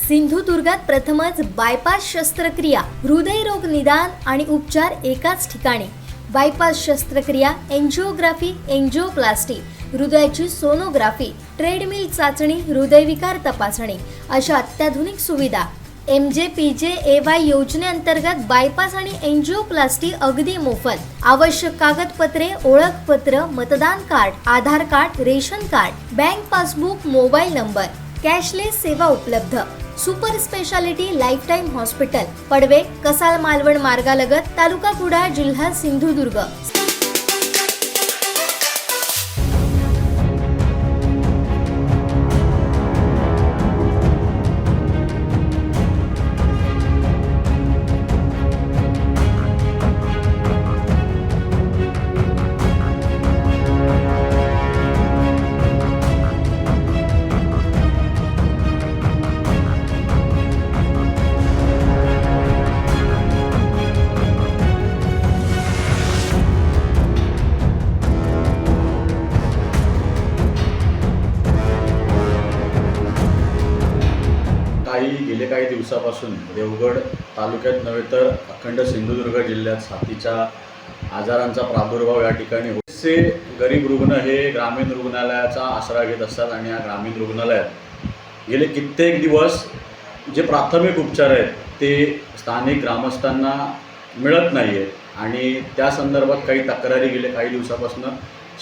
सिंधुदुर्गात प्रथमच बायपास शस्त्रक्रिया, हृदयरोग निदान आणि उपचार एकाच ठिकाणी। बायपास शस्त्रक्रिया, एंजिओग्राफी, एंजिओप्लास्टी, हृदयाची सोनोग्राफी, ट्रेडमिल चाचणी, हृदयविकार तपासणी अशा अत्याधुनिक सुविधा। MJPJAY योजनेअंतर्गत बायपास आणि एंजिओप्लास्टी अगदी मोफत। आवश्यक कागदपत्रे, ओळखपत्र, मतदान card, Aadhaar card, ration card, bank passbook, mobile number, cashless सेवा उपलब्ध। Super speciality lifetime hospital, Padwe, Kasal Malvan मार्गालगत, तालुका कुडाळ, जिल्हा सिंधुदुर्ग। गेले काही दिवसापासून देवगड तालुक्यात नव्हे तर अखंड सिंधुदुर्ग जिल्ह्यात साथीच्या आजारांचा प्रादुर्भाव या ठिकाणी होते। गरीब रुग्ण हे ग्रामीण रुग्णालयाचा आसरा घेत असतात आणि या ग्रामीण रुग्णालयात गेले कित्येक दिवस जे प्राथमिक उपचार आहेत ते स्थानिक ग्रामस्थांना मिळत नाही आहेत आणि त्या संदर्भात काही तक्रारी गेले काही दिवसापासून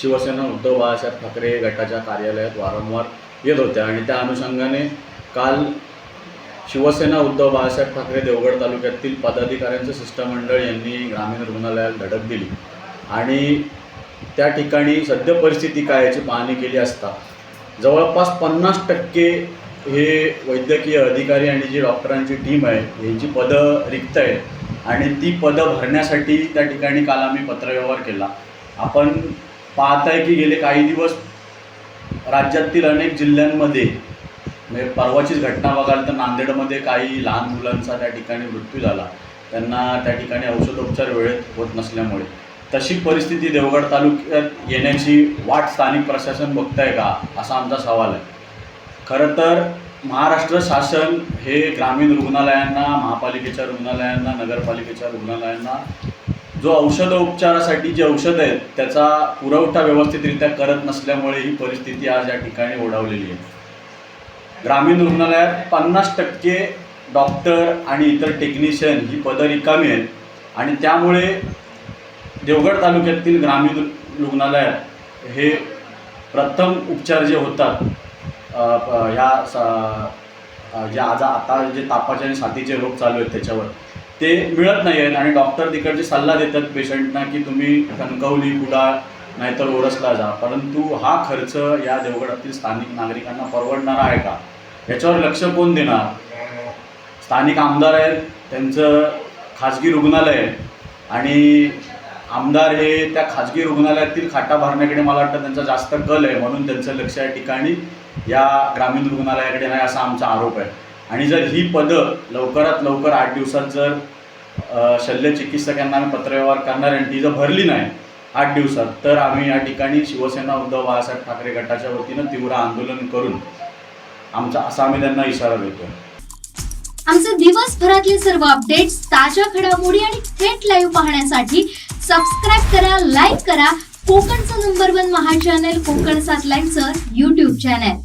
शिवसेना उद्धव बाळासाहेब ठाकरे गटाच्या कार्यालयात वारंवार येत होत्या आणि त्या अनुषंगाने काल शिवसेना उद्धव बाळासाहेब ठाकरे देवगड तालुक्यातील पदाधिकाऱ्यांचं शिष्टमंडळ यांनी ग्रामीण रुग्णालयात धडक दिली आणि त्या ठिकाणी सद्य परिस्थिती काय याची पाहणी केली असता जवळपास 50% हे वैद्यकीय अधिकारी आणि जी डॉक्टरांची टीम आहे यांची पदं रिक्त आहेत आणि ती पदं भरण्यासाठी त्या ठिकाणी काल आम्ही पत्रव्यवहार केला। आपण पाहताय की गेले काही दिवस राज्यातील अनेक जिल्ह्यांमध्ये म्हणजे परवाचीच घटना बघाल तर नांदेडमध्ये काही लहान मुलांचा त्या ठिकाणी मृत्यू झाला, त्यांना त्या ठिकाणी औषधोपचार वेळेत होत नसल्यामुळे। तशी परिस्थिती देवगड तालुक्यात येण्याची वाट स्थानिक प्रशासन बघताय का असा आमचा सवाल आहे। खरं तर महाराष्ट्र शासन हे ग्रामीण रुग्णालयांना, महापालिकेच्या रुग्णालयांना, नगरपालिकेच्या रुग्णालयांना जो औषधोपचारासाठी जे औषध आहेत त्याचा पुरवठा व्यवस्थितरित्या करत नसल्यामुळे ही परिस्थिती आज या ठिकाणी ओढावलेली आहे। ग्रामीण रुग्णालयात 50% डॉक्टर आणि इतर टेक्निशियन ही पदं रिकामी आहेत आणि त्यामुळे देवगड तालुक्यातील ग्रामीण रुग्णालयात हे प्रथम उपचार जे होतात जे आता जे तापाचे आणि साथीचे रोग चालू आहेत त्याच्यावर ते मिळत नाही आहेत आणि डॉक्टर तिकडचे सल्ला देतात पेशंटना की तुम्ही कणकवली, कुडाळ नाहीतर ओरसला जा, परंतु हा खर्च या देवगडातील स्थानिक नागरिकांना परवडणारा आहे का याच्यावर लक्ष कोण देणार? स्थानिक आमदार आहेत, त्यांचं खाजगी रुग्णालय आहे आणि आमदार हे त्या खाजगी रुग्णालयातील खाटा भरण्याकडे मला वाटतं त्यांचा जास्त कल आहे, म्हणून त्यांचं लक्ष या ठिकाणी या ग्रामीण रुग्णालयाकडे नाही असा आमचा आरोप आहे। आणि जर ही पदं लवकरात लवकर 8 दिवसात जर शल्यचिकित्सकांना आम्ही पत्रव्यवहार करणार आणि ती जर भरली नाही 8 दिवसात तर आम्ही या ठिकाणी शिवसेना उद्धव बाळासाहेब ठाकरे गटाच्या वतीनं तीव्र आंदोलन करून असा आम्ही त्यांना इशारा देतो। आमचे दिवसभरातले सर्व अपडेट्स, ताज्या घडामोडी आणि थेट लाईव्ह पाहण्यासाठी सबस्क्राइब करा, लाईक करा कोकणचं नंबर 1 महा चॅनल कोकण 7 लाईव्हचं YouTube चॅनल।